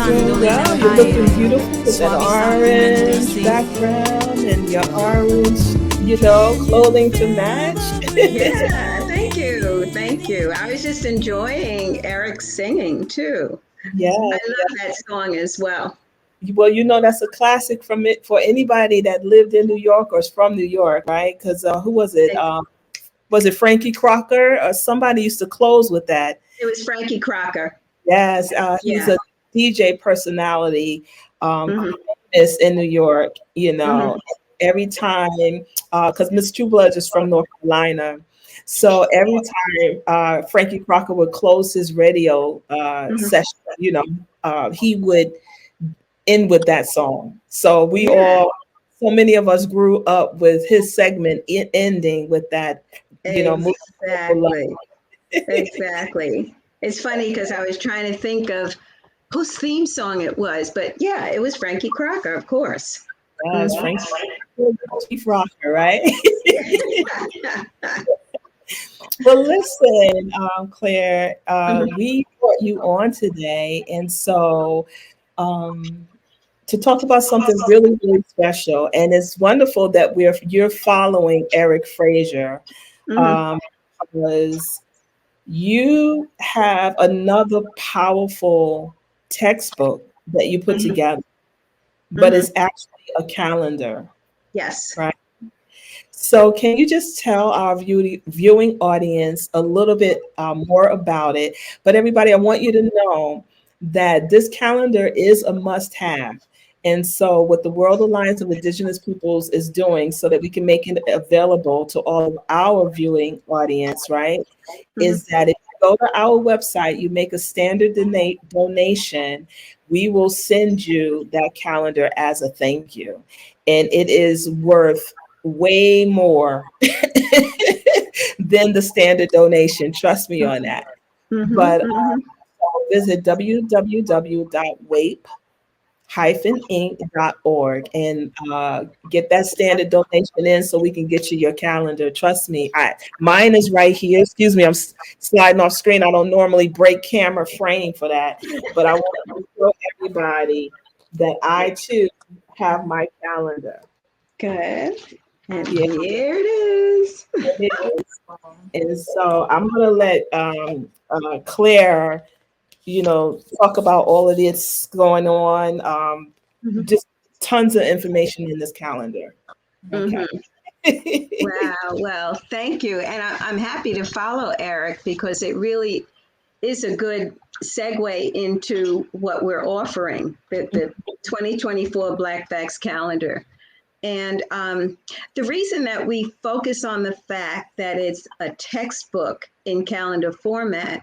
I'm doing well. You're looking beautiful with that orange background and your orange, clothing to match. Yeah, thank you. Thank you. I was just enjoying Eric's singing too. Yeah, I love that song as well. well, that's a classic from it for anybody that lived in New York or is from New York, right? Because who was it? It, Was it Frankie Crocker or somebody used to close with that? it was Frankie Crocker. Yes, he's Yeah. a DJ personality, Hmm. famous in New York. Hmm. Every time, because Miss True Blood is from North Carolina, so every time Frankie Crocker would close his radio Hmm. session, he would end with that song. So Yeah, so many of us grew up with his segment ending with that, moving forward. exactly. Exactly. It's funny because I was trying to think of whose theme song it was, but yeah, it was Frankie Crocker, of course. Yes, Hmm. Frank's Chief Rocker, right? Well, listen, Claire, we brought you on today, and so um, to talk about something really, really special, and it's wonderful that you're following Eric Fraser, Hmm. um, because you have another powerful textbook that you put Hmm. together, but Hmm. it's actually a calendar, Yes. right? So, can you just tell our viewing audience a little bit more about it? But everybody, I want you to know that this calendar is a must-have. And so, what the World Alliance of Indigenous Peoples is doing so that we can make it available to all of our viewing audience, right, Hmm. is that if you go to our website, you make a standard donation, we will send you that calendar as a thank you. And it is worth way more than the standard donation. Trust me on that. Hmm. But Hmm. visit www.waip-inc.org and get that standard donation in so we can get you your calendar. Trust me, mine is right here. Excuse me, I'm sliding off screen. I don't normally break camera frame for that, but I want to show everybody that I too have my calendar. Good. And Yeah, here it is. it is. And so I'm going to let Claire, talk about all of this going on. Hmm. Just tons of information in this calendar. Okay. Hmm. Wow. Well, thank you. And I'm happy to follow Eric because it really is a good segue into what we're offering, the 2024 BlackFax calendar. And the reason that we focus on the fact that it's a textbook in calendar format,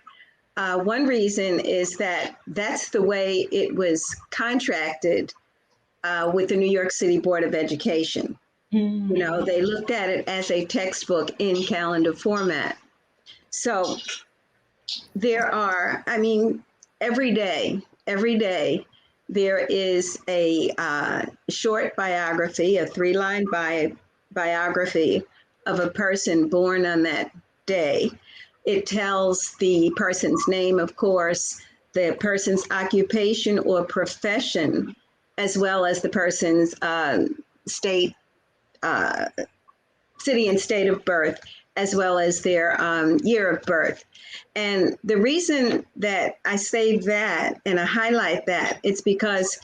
one reason is that that's the way it was contracted with the New York City Board of Education. You know, Mm. they looked at it as a textbook in calendar format. So there are, I mean, every day, there is a short biography, a three-line biography of a person born on that day. It tells the person's name, of course, the person's occupation or profession, as well as the person's state, uh, city and state of birth, as well as their year of birth. And the reason that I say that and I highlight that, it's because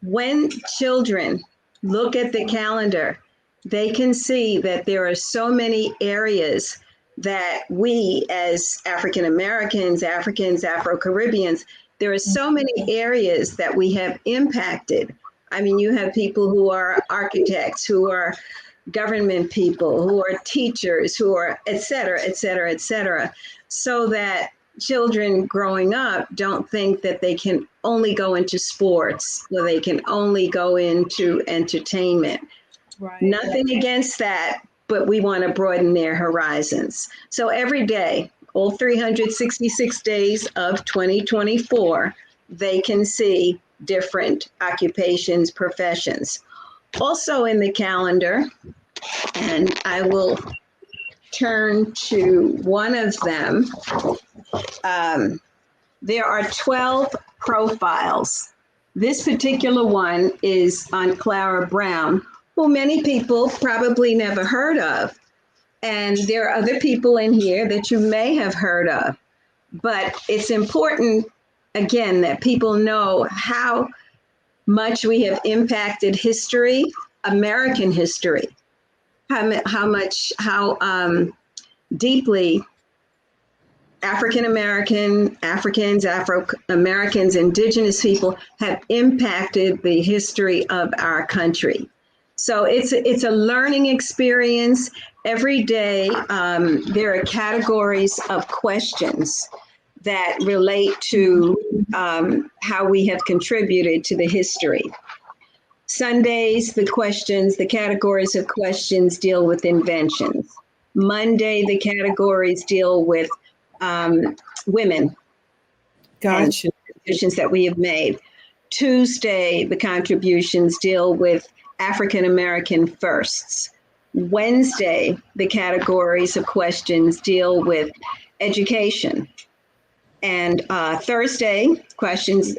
when children look at the calendar, they can see that there are so many areas that we as African Americans, Africans, Afro Caribbeans, there are so many areas that we have impacted. I mean, you have people who are architects, who are government people, who are teachers, who are et cetera, et cetera, et cetera, so that children growing up don't think that they can only go into sports or they can only go into entertainment. Right. Nothing against that, but we want to broaden their horizons. So every day, all 366 days of 2024, they can see different occupations, professions. Also in the calendar, and I will turn to one of them. Um, there are 12 profiles This particular one is on Clara Brown, who many people probably never heard of. And there are other people in here that you may have heard of. But it's important, again, that people know how much we have impacted history, American history, how deeply Africans, Afro Americans, Indigenous people have impacted the history of our country. So it's a learning experience. Every day, there are categories of questions that relate to how we have contributed to the history. Sundays, the categories of questions deal with inventions. Monday, the categories deal with women and Gotcha. contributions that we have made. Tuesday, the contributions deal with African American firsts. Wednesday, the categories of questions deal with education. And Thursday, questions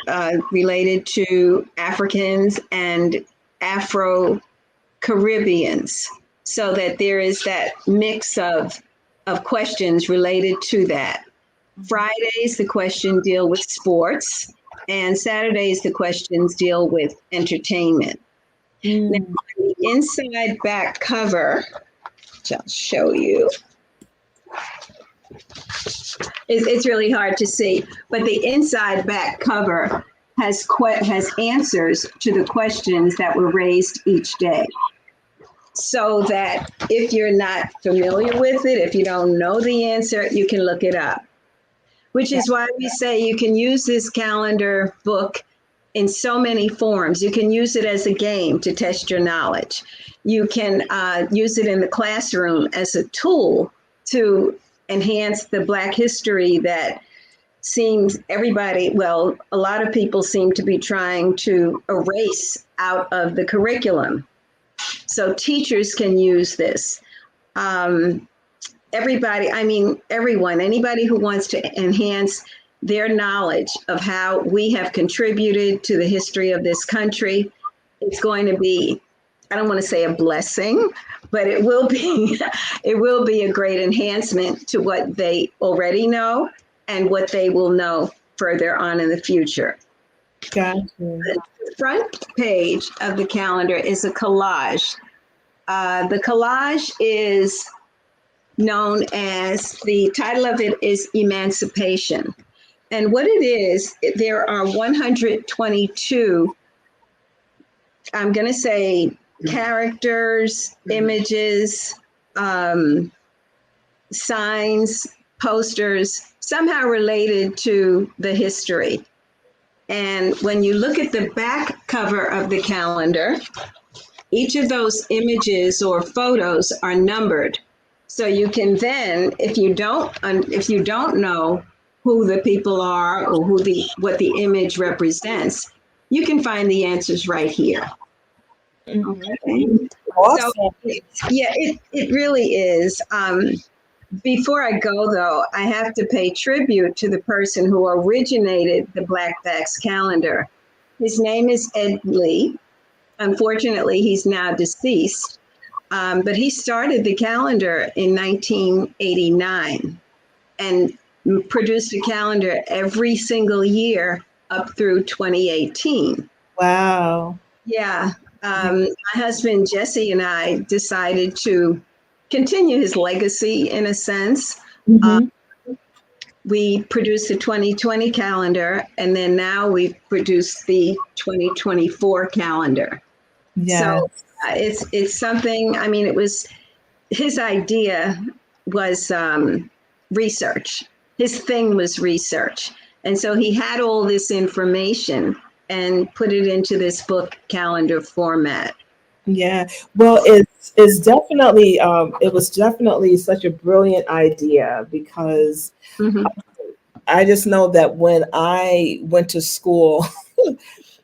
related to Africans and Afro Caribbeans, so that there is that mix of questions related to that. Fridays, the questions deal with sports, and Saturdays, the questions deal with entertainment. Now, the inside back cover, which I'll show you, it's really hard to see, but the inside back cover has answers to the questions that were raised each day. So that if you're not familiar with it, if you don't know the answer, you can look it up. Which is why we say you can use this calendar book in so many forms. You can use it as a game to test your knowledge. You can use it in the classroom as a tool to enhance the Black history that seems a lot of people seem to be trying to erase out of the curriculum. So teachers can use this. Anybody who wants to enhance their knowledge of how we have contributed to the history of this country, it's going to be, I don't want to say a blessing, but it will be a great enhancement to what they already know and what they will know further on in the future. Gotcha. The front page of the calendar is a collage. The collage is known as, the title of it is Emancipation. And what it is, there are 122, I'm going to say, characters, images, signs, posters, somehow related to the history. And when you look at the back cover of the calendar, each of those images or photos are numbered. So you can then, if you don't know who the people are or what the image represents, you can find the answers right here. Okay. Awesome. So it really is. Before I go, though, I have to pay tribute to the person who originated the BlackFax calendar. His name is Int'l. Unfortunately, he's now deceased, but he started the calendar in 1989 and produced a calendar every single year up through 2018. Wow. Yeah. My husband, Jesse, and I decided to continue his legacy in a sense. We produced the 2020 calendar, and then now we've produced the 2024 calendar. Yes. So it's something, it was, his idea was research. His thing was research. And so he had all this information and put it into this book calendar format. Yeah, well, it's definitely it was definitely such a brilliant idea because I just know that when I went to school,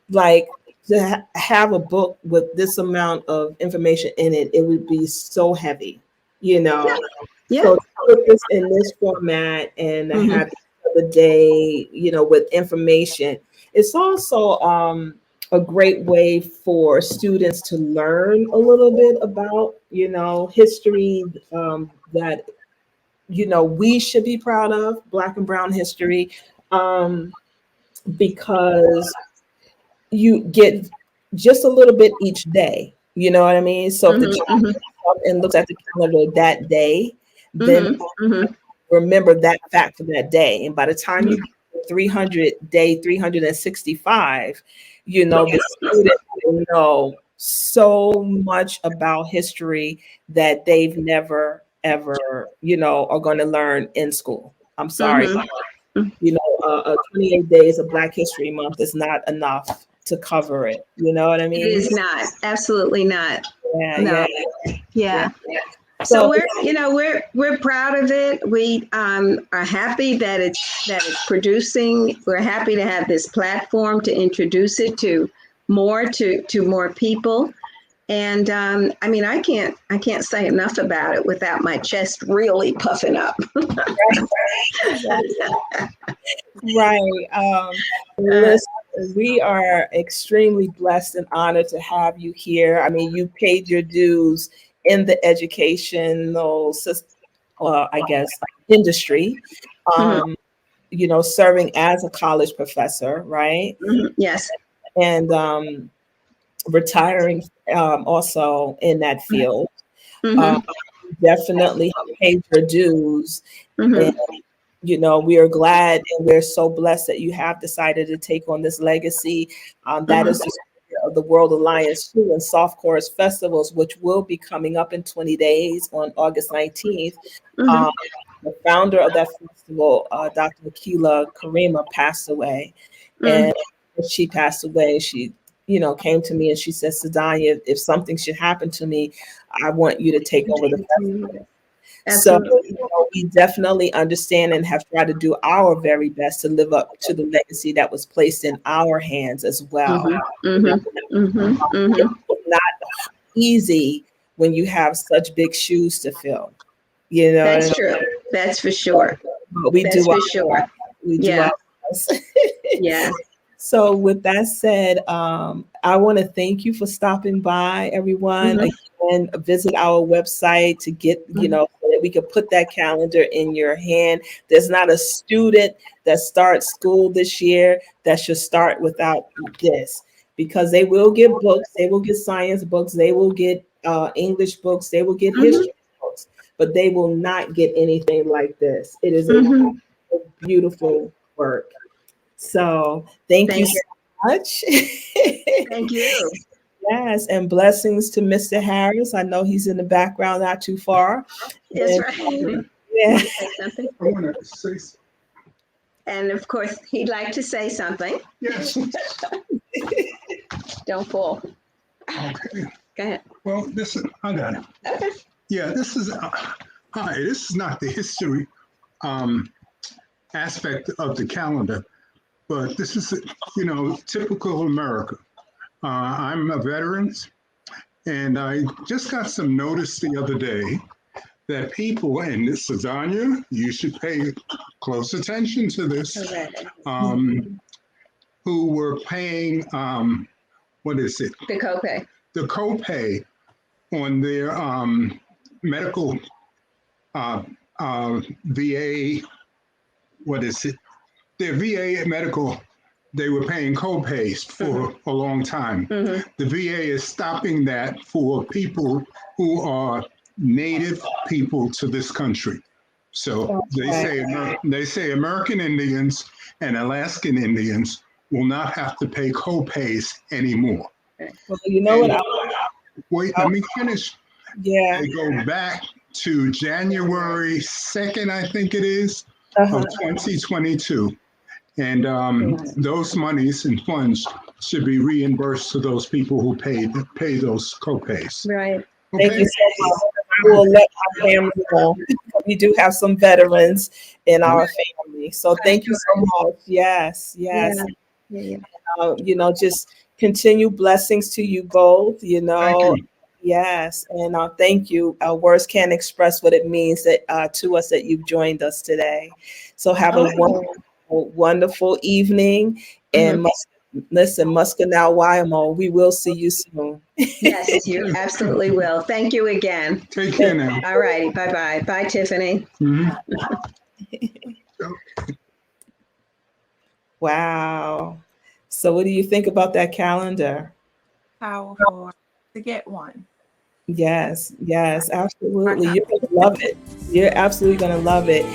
like to have a book with this amount of information in it, it would be so heavy, you know. Yeah. So to put this in this format and have the day, with information, it's also a great way for students to learn a little bit about, history, that, we should be proud of, Black and Brown history, um, because you get just a little bit each day. You know what I mean? So if the Mhm. child Mhm. wakes up and looks at the calendar that day, then Mhm. Mhm. remember that fact for that day. And by the time you get to 300 day 365, the student will know so much about history that they've never ever, are going to learn in school. I'm sorry. Mhm. You know, 28 days of Black History Month is not enough to cover it. You know what I It mean? is not. Absolutely not. Yeah, No. yeah, Yeah. yeah. So So we're proud of it. We are happy that it's producing. We're happy to have this platform to introduce it to more people. And I mean, I can't say enough about it without my chest really puffing up. right. Uh, Listen, we are extremely blessed and honored to have you here. I mean, you paid your dues in the educational system, I guess, industry. mhm, Um, serving as a college professor, right? mhm, yes. And retiring also in that field. Um, Hmm. definitely paid your dues. And, Hmm. we are glad and we're so blessed that you have decided to take on this legacy. That is Hmm. the spirit of the World Alliance too, and Soft Chorus Festivals, which will be coming up in 20 days on August 19th. Hmm. Um, the founder of that festival, Dr. Akila Karima, passed away. Hmm. And when she passed away, she, came to me and she said, Sadanyah, if something should happen to me, I want you to take over the festival. So Absolutely. we definitely understand and have tried to do our very best to live up to the legacy that was placed in our hands as well. Hmm. Hmm. Hmm. Hmm. It's not easy when you have such big shoes to fill. You know what I That's mean? true. That's for sure. But we That's do for our sure. we do Yeah. our best. Yeah. So, with that said, I want to thank you for stopping by, everyone. Hmm. Again, visit our website to get, so that we can put that calendar in your hand. There's not a student that starts school this year that should start without this, because they will get books, they will get science books, they will get English books, they will get Hmm. history books, but they will not get anything like this. It is a Hmm. beautiful work. So thank you Thank so you. much. Thank you. Yes, and blessings to Mr. Harris. I know he's in the background, not too far. That's And, right. You yeah, want to say something? I want to say, And of course, he'd like to say something. yes. Don't fall. Okay. Go ahead. Well, I got it. Okay. Yeah, hi, this is not the history um, aspect of the calendar, but this is, typical America. I'm a veteran, and I just got some notice the other day that people, and this is Sadanyah, you should pay close attention to this, Correct. who were paying, what is it? The copay. The copay on their medical VA, what is it? Their VA medical, they were paying copays for a long time. Mm-hmm. The VA is stopping that for people who are native people to this country. So okay. they say American Indians and Alaskan Indians will not have to pay copays anymore. Well, you know what? And wait, let me finish. Yeah. They go back to January 2nd, I think it is, Uh-huh. of 2022. And those monies and funds should be reimbursed to those people who pay those copays. Right. Thank you Okay? so much. I will let our family know. We do have some veterans in our family. So thank you so much. Yes, yes. Yeah. Yeah. Just continue blessings to you both, Thank you. Yes, and thank you. Our words can't express what it means that to us that you've joined us today. So have a Oh. wonderful evening, and Mhm. much Listen, Muscanal, Wyoming, we will see you soon. Yes, you absolutely will. Thank you again. Take care now. All righty. Bye-bye. Bye, Tiffany. Mhm. Wow. So what do you think about that calendar? Powerful to get one. Yes, yes, absolutely. You're going to love it. You're absolutely going to love it.